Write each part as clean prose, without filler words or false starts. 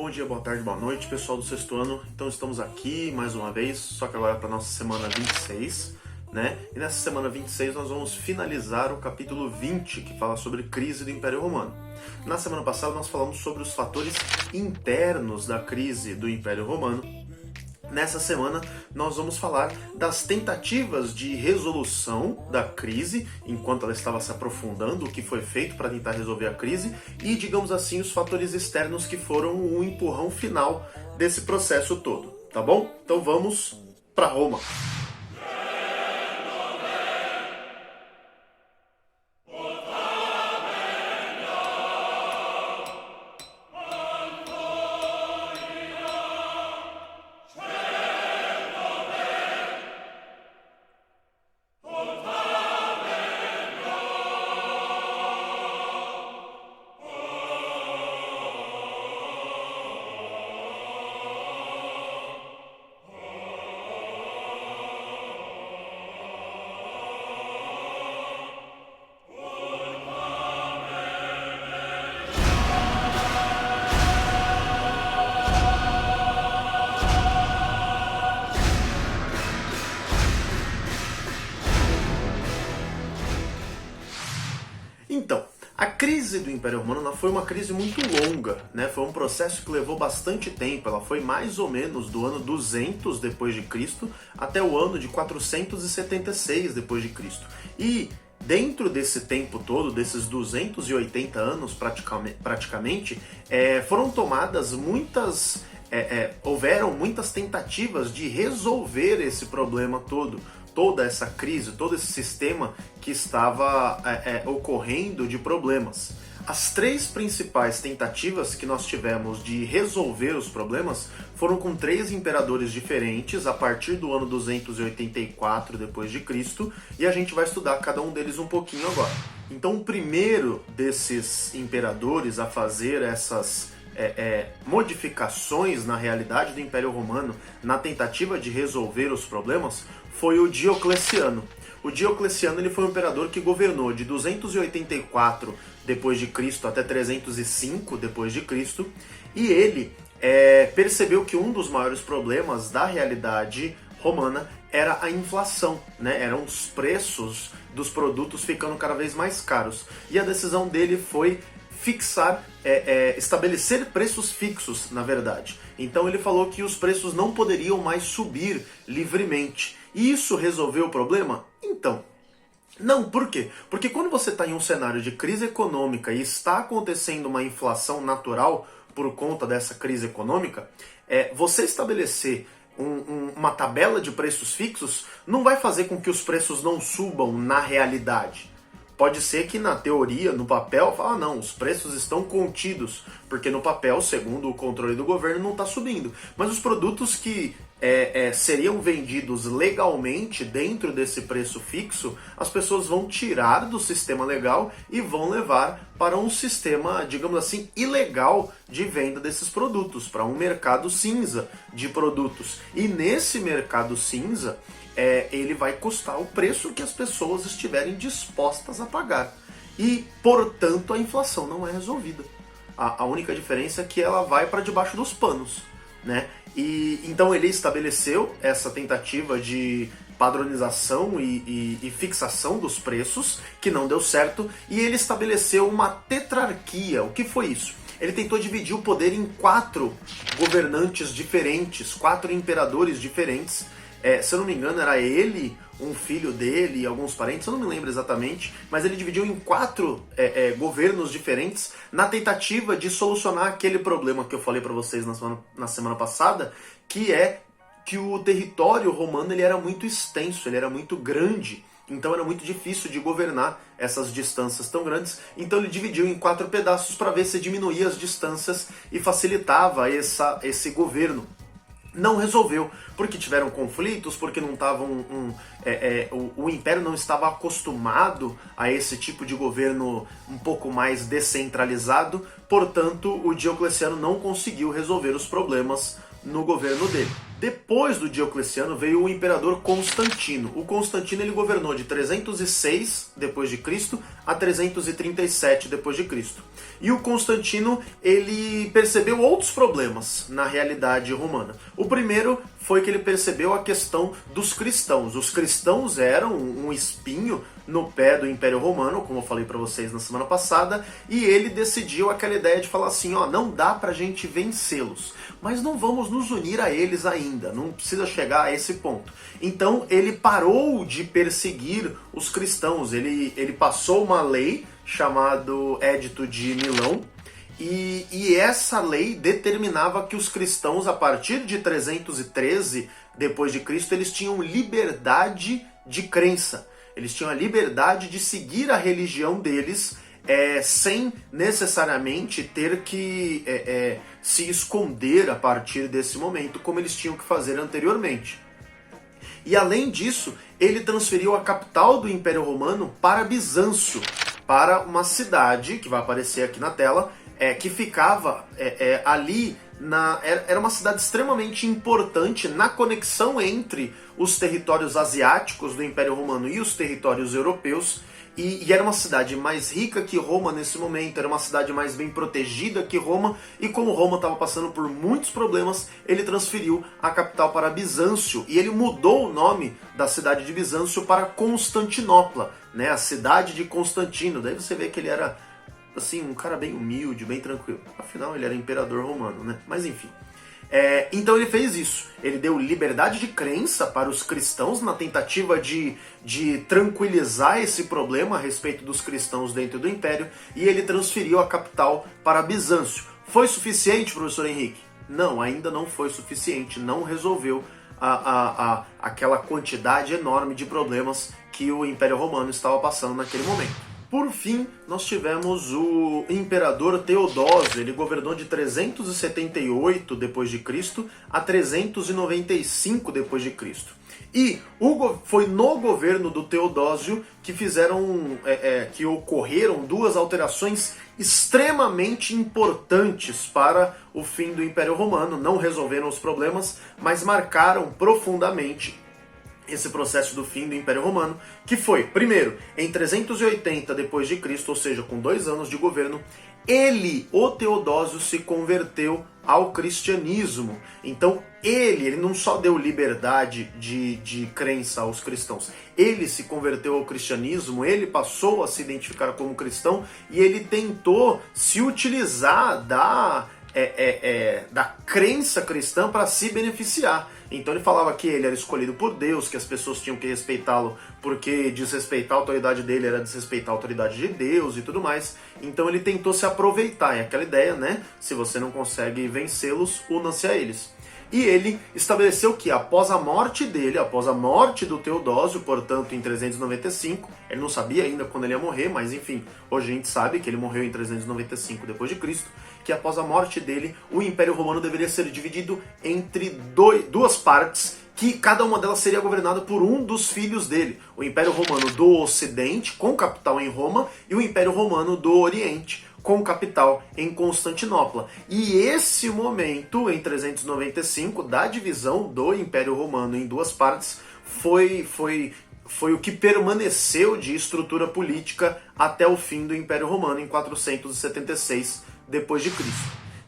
Bom dia, boa tarde, boa noite, pessoal do sexto ano. Então estamos aqui mais uma vez, só que agora para a nossa semana 26, né? E nessa semana 26 nós vamos finalizar o capítulo 20, que fala sobre crise do Império Romano. Na semana passada nós falamos sobre os fatores internos da crise do Império Romano. Nessa semana nós vamos falar das tentativas de resolução da crise, enquanto ela estava se aprofundando, o que foi feito para tentar resolver a crise, e, digamos assim, os fatores externos que foram o empurrão final desse processo todo, tá bom? Então vamos para Roma. Então, a crise do Império Romano foi uma crise muito longa, né? Foi um processo que levou bastante tempo. Ela foi mais ou menos do ano 200 depois de Cristo até o ano de 476 depois de Cristo. E dentro desse tempo todo, desses 280 anos praticamente, foram tomadas houveram muitas tentativas de resolver esse problema todo. Toda essa crise, todo esse sistema que estava ocorrendo de problemas. As três principais tentativas que nós tivemos de resolver os problemas foram com três imperadores diferentes a partir do ano 284 depois de Cristo, e a gente vai estudar cada um deles um pouquinho agora. Então, o primeiro desses imperadores a fazer essas modificações na realidade do Império Romano, na tentativa de resolver os problemas, foi o Diocleciano. O Diocleciano ele foi um imperador que governou de 284 depois de Cristo até 305 depois de Cristo, e ele percebeu que um dos maiores problemas da realidade romana era a inflação, né? Eram os preços dos produtos ficando cada vez mais caros. E a decisão dele foi estabelecer preços fixos, na verdade. Então ele falou que os preços não poderiam mais subir livremente. E isso resolveu o problema? Então, não. Por quê? Porque quando você está em um cenário de crise econômica e está acontecendo uma inflação natural por conta dessa crise econômica, você estabelecer uma tabela de preços fixos não vai fazer com que os preços não subam na realidade. Pode ser que na teoria, no papel, fala, não, os preços estão contidos, porque no papel, segundo o controle do governo, não está subindo. Mas os produtos que seriam vendidos legalmente dentro desse preço fixo, as pessoas vão tirar do sistema legal e vão levar para um sistema, digamos assim, ilegal de venda desses produtos, para um mercado cinza de produtos. E nesse mercado cinza, ele vai custar o preço que as pessoas estiverem dispostas a pagar. E, portanto, a inflação não é resolvida. A única diferença é que ela vai para debaixo dos panos, né? E então ele estabeleceu essa tentativa de padronização e fixação dos preços, que não deu certo, e ele estabeleceu uma tetrarquia. O que foi isso? Ele tentou dividir o poder em 4 governantes diferentes, 4 imperadores diferentes. Se eu não me engano, era ele, um filho dele e alguns parentes, eu não me lembro exatamente, mas ele dividiu em 4 governos diferentes na tentativa de solucionar aquele problema que eu falei para vocês na semana passada, que é que o território romano ele era muito extenso, ele era muito grande, então era muito difícil de governar essas distâncias tão grandes, então ele dividiu em 4 pedaços para ver se diminuía as distâncias e facilitava esse governo. Não resolveu, porque tiveram conflitos, porque não estavam o Império não estava acostumado a esse tipo de governo um pouco mais descentralizado, portanto o Diocleciano não conseguiu resolver os problemas no governo dele. Depois do Diocleciano veio o imperador Constantino. O Constantino ele governou de 306 depois de Cristo a 337 depois de Cristo. E o Constantino, ele percebeu outros problemas na realidade romana. O primeiro foi que ele percebeu a questão dos cristãos. Os cristãos eram um espinho no pé do Império Romano, como eu falei para vocês na semana passada, e ele decidiu aquela ideia de falar assim, ó, não dá pra gente vencê-los, mas não vamos nos unir a eles ainda, não precisa chegar a esse ponto. Então ele parou de perseguir os cristãos, ele passou uma lei chamado Édito de Milão, e essa lei determinava que os cristãos, a partir de 313 depois de Cristo, eles tinham liberdade de crença. Eles tinham a liberdade de seguir a religião deles sem necessariamente ter que se esconder a partir desse momento, como eles tinham que fazer anteriormente. E além disso, ele transferiu a capital do Império Romano para Bizâncio, para uma cidade, que vai aparecer aqui na tela, que ficava ali, era uma cidade extremamente importante na conexão entre os territórios asiáticos do Império Romano e os territórios europeus, e era uma cidade mais rica que Roma nesse momento, era uma cidade mais bem protegida que Roma, e como Roma estava passando por muitos problemas, ele transferiu a capital para Bizâncio, e ele mudou o nome da cidade de Bizâncio para Constantinopla, né, a cidade de Constantino. Daí você vê que ele era assim, um cara bem humilde, bem tranquilo. Afinal, ele era imperador romano, né? Mas enfim. Então ele fez isso. Ele deu liberdade de crença para os cristãos na tentativa de tranquilizar esse problema a respeito dos cristãos dentro do Império, e ele transferiu a capital para Bizâncio. Foi suficiente, professor Henrique? Não, ainda não foi suficiente. Não resolveu aquela quantidade enorme de problemas que o Império Romano estava passando naquele momento. Por fim, nós tivemos o imperador Teodósio. Ele governou de 378 d.C. a 395 d.C. E foi no governo do Teodósio que que ocorreram duas alterações extremamente importantes para o fim do Império Romano. Não resolveram os problemas, mas marcaram profundamente esse processo do fim do Império Romano, que foi, primeiro, em 380 d.C., ou seja, com 2 anos de governo, o Teodósio, se converteu ao cristianismo. Então, ele não só deu liberdade de crença aos cristãos, ele se converteu ao cristianismo, ele passou a se identificar como cristão, e ele tentou se utilizar da crença cristã para se beneficiar. Então ele falava que ele era escolhido por Deus, que as pessoas tinham que respeitá-lo porque desrespeitar a autoridade dele era desrespeitar a autoridade de Deus e tudo mais. Então ele tentou se aproveitar, é aquela ideia, né? Se você não consegue vencê-los, una-se a eles. E ele estabeleceu que após a morte dele, após a morte do Teodósio, portanto em 395, ele não sabia ainda quando ele ia morrer, mas enfim, hoje a gente sabe que ele morreu em 395 d.C., que após a morte dele, o Império Romano deveria ser dividido entre duas partes, que cada uma delas seria governada por um dos filhos dele. O Império Romano do Ocidente, com capital em Roma, e o Império Romano do Oriente, com capital em Constantinopla. E esse momento, em 395, da divisão do Império Romano em duas partes, foi o que permaneceu de estrutura política até o fim do Império Romano, em 476 d.C.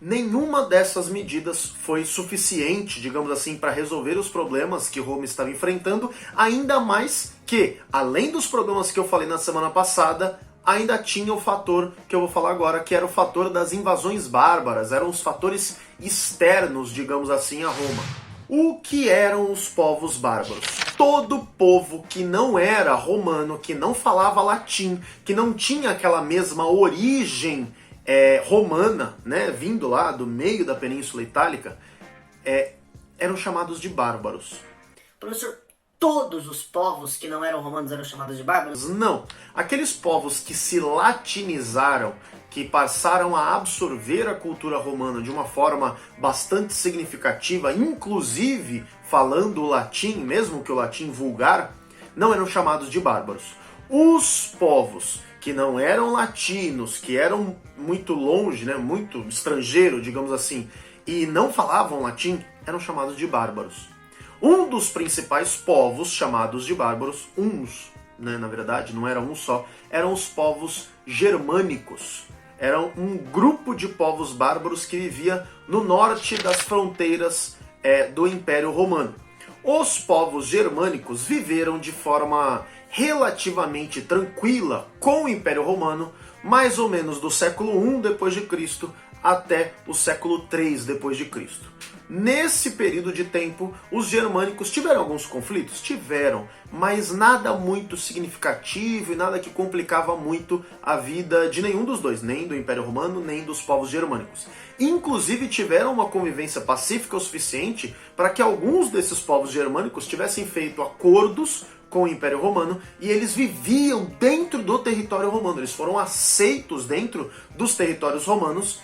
Nenhuma dessas medidas foi suficiente, digamos assim, para resolver os problemas que Roma estava enfrentando, ainda mais que, além dos problemas que eu falei na semana passada, ainda tinha o fator que eu vou falar agora, que era o fator das invasões bárbaras, eram os fatores externos, digamos assim, a Roma. O que eram os povos bárbaros? Todo povo que não era romano, que não falava latim, que não tinha aquela mesma origem romana, né, vindo lá do meio da Península Itálica, eram chamados de bárbaros. Professor, todos os povos que não eram romanos eram chamados de bárbaros? Não. Aqueles povos que se latinizaram, que passaram a absorver a cultura romana de uma forma bastante significativa, inclusive falando o latim, mesmo que o latim vulgar, não eram chamados de bárbaros. Os povos que não eram latinos, que eram muito longe, né, muito estrangeiro, digamos assim, e não falavam latim, eram chamados de bárbaros. Um dos principais povos chamados de bárbaros, na verdade, não era um só, eram os povos germânicos. era um grupo de povos bárbaros que vivia no norte das fronteiras do Império Romano. Os povos germânicos viveram de forma relativamente tranquila com o Império Romano, mais ou menos do século I depois de Cristo até o século III depois de Cristo. Nesse período de tempo, os germânicos tiveram alguns conflitos? Tiveram, mas nada muito significativo e nada que complicava muito a vida de nenhum dos dois, nem do Império Romano, nem dos povos germânicos. Inclusive tiveram uma convivência pacífica o suficiente para que alguns desses povos germânicos tivessem feito acordos com o Império Romano e eles viviam dentro do território romano, eles foram aceitos dentro dos territórios romanos,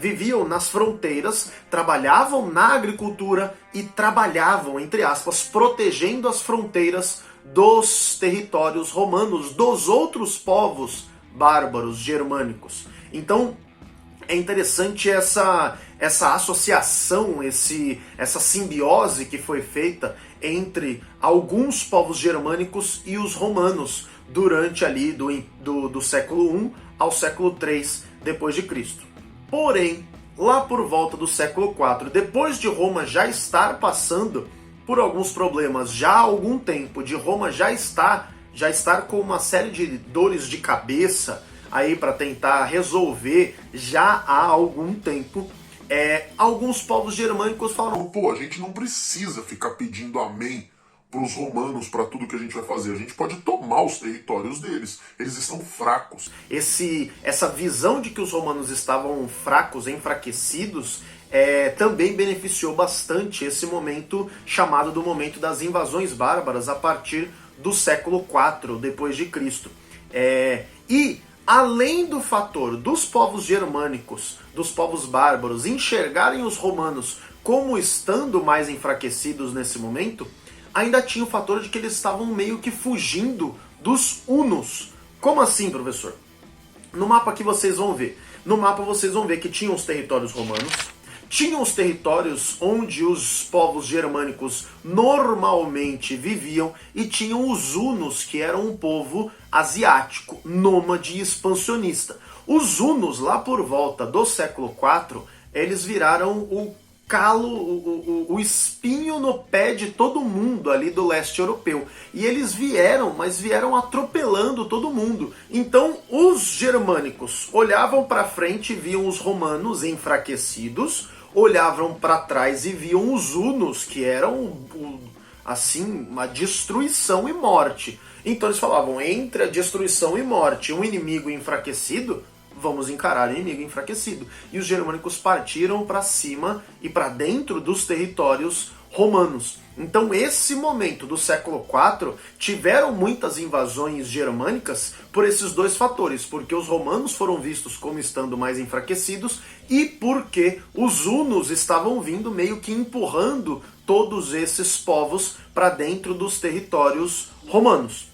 viviam nas fronteiras, trabalhavam na agricultura e trabalhavam, entre aspas, protegendo as fronteiras dos territórios romanos, dos outros povos bárbaros germânicos. Então é interessante essa associação, essa simbiose que foi feita entre alguns povos germânicos e os romanos durante ali do século I ao século III depois de Cristo. Porém, lá por volta do século IV, depois de Roma já estar passando por alguns problemas já há algum tempo, de Roma já estar com uma série de dores de cabeça aí para tentar resolver já há algum tempo, alguns povos germânicos falaram: pô, a gente não precisa ficar pedindo amém para os romanos para tudo que a gente vai fazer. A gente pode tomar os territórios deles. Eles estão fracos. Essa visão de que os romanos estavam fracos, enfraquecidos, também beneficiou bastante esse momento chamado do momento das invasões bárbaras a partir do século IV depois de Cristo. E além do fator dos povos germânicos, dos povos bárbaros, enxergarem os romanos como estando mais enfraquecidos nesse momento, ainda tinha o fator de que eles estavam meio que fugindo dos hunos. Como assim, professor? No mapa que vocês vão ver. No mapa vocês vão ver que tinham os territórios romanos, tinham os territórios onde os povos germânicos normalmente viviam e tinham os hunos, que eram um povo asiático, nômade e expansionista. Os hunos, lá por volta do século IV, eles viraram o espinho no pé de todo mundo ali do leste europeu. E eles vieram atropelando todo mundo. Então os germânicos olhavam para frente e viam os romanos enfraquecidos, olhavam para trás e viam os hunos, que eram assim, uma destruição e morte. Então eles falavam: entre a destruição e morte, um inimigo enfraquecido, vamos encarar o inimigo enfraquecido. E os germânicos partiram para cima e para dentro dos territórios romanos. Então esse momento do século IV tiveram muitas invasões germânicas por esses dois fatores, porque os romanos foram vistos como estando mais enfraquecidos e porque os hunos estavam vindo meio que empurrando todos esses povos para dentro dos territórios romanos.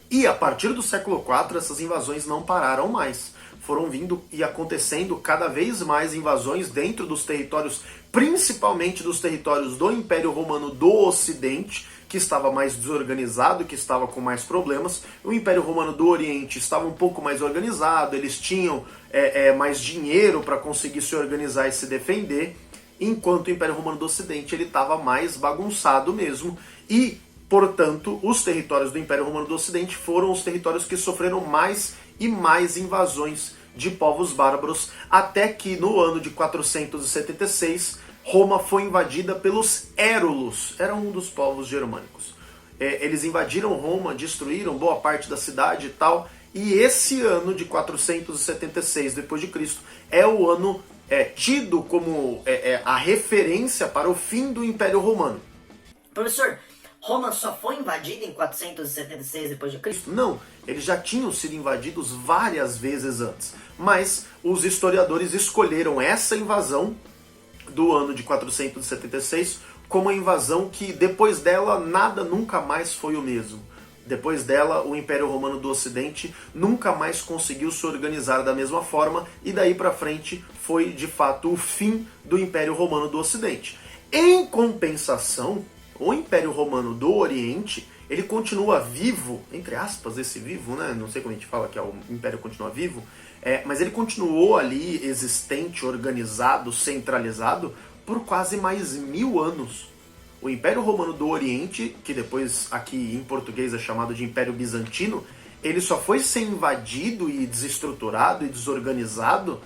E a partir do século IV essas invasões não pararam mais. Foram vindo e acontecendo cada vez mais invasões dentro dos territórios, principalmente dos territórios do Império Romano do Ocidente, que estava mais desorganizado, que estava com mais problemas. O Império Romano do Oriente estava um pouco mais organizado, eles tinham mais dinheiro para conseguir se organizar e se defender, enquanto o Império Romano do Ocidente ele estava mais bagunçado mesmo. E, portanto, os territórios do Império Romano do Ocidente foram os territórios que sofreram mais e mais invasões de povos bárbaros, até que no ano de 476 Roma foi invadida pelos Érulos, era um dos povos germânicos. Eles invadiram Roma, destruíram boa parte da cidade e tal, e esse ano de 476 depois de Cristo é o ano tido como a referência para o fim do Império Romano. Professor, Roma só foi invadida em 476 depois de Cristo? Não, eles já tinham sido invadidos várias vezes antes, mas os historiadores escolheram essa invasão do ano de 476 como a invasão que depois dela nada nunca mais foi o mesmo. Depois dela, o Império Romano do Ocidente nunca mais conseguiu se organizar da mesma forma e daí para frente foi de fato o fim do Império Romano do Ocidente. Em compensação, o Império Romano do Oriente, ele continua vivo, entre aspas, esse vivo, né? Não sei como a gente fala que o Império continua vivo. mas ele continuou ali existente, organizado, centralizado por quase mais 1000 anos. O Império Romano do Oriente, que depois aqui em português é chamado de Império Bizantino, ele só foi ser invadido e desestruturado e desorganizado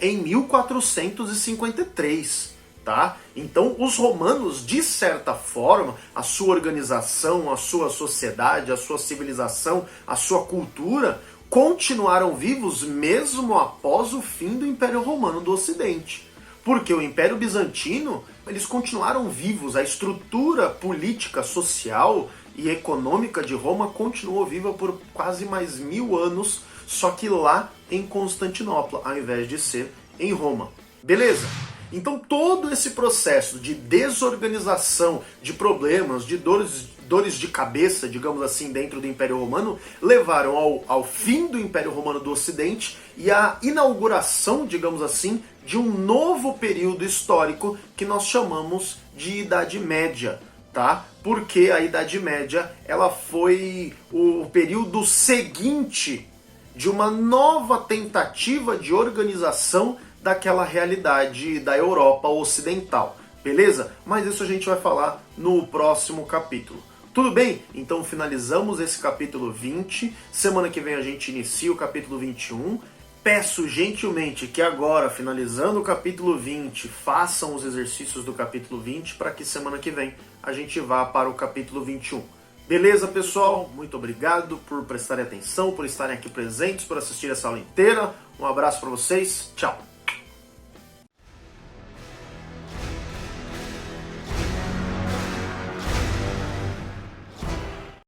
em 1453, tá? Então os romanos, de certa forma, a sua organização, a sua sociedade, a sua civilização, a sua cultura, continuaram vivos mesmo após o fim do Império Romano do Ocidente. Porque o Império Bizantino, eles continuaram vivos, a estrutura política, social e econômica de Roma continuou viva por quase mais 1000 anos, só que lá em Constantinopla, ao invés de ser em Roma. Beleza? Então todo esse processo de desorganização, de problemas, de dores de cabeça, digamos assim, dentro do Império Romano, levaram ao fim do Império Romano do Ocidente e à inauguração, digamos assim, de um novo período histórico que nós chamamos de Idade Média, tá? Porque a Idade Média, ela foi o período seguinte de uma nova tentativa de organização daquela realidade da Europa Ocidental, beleza? Mas isso a gente vai falar no próximo capítulo. Tudo bem? Então finalizamos esse capítulo 20, semana que vem a gente inicia o capítulo 21. Peço gentilmente que agora, finalizando o capítulo 20, façam os exercícios do capítulo 20 para que semana que vem a gente vá para o capítulo 21. Beleza, pessoal? Muito obrigado por prestarem atenção, por estarem aqui presentes, por assistir essa aula inteira. Um abraço para vocês. Tchau!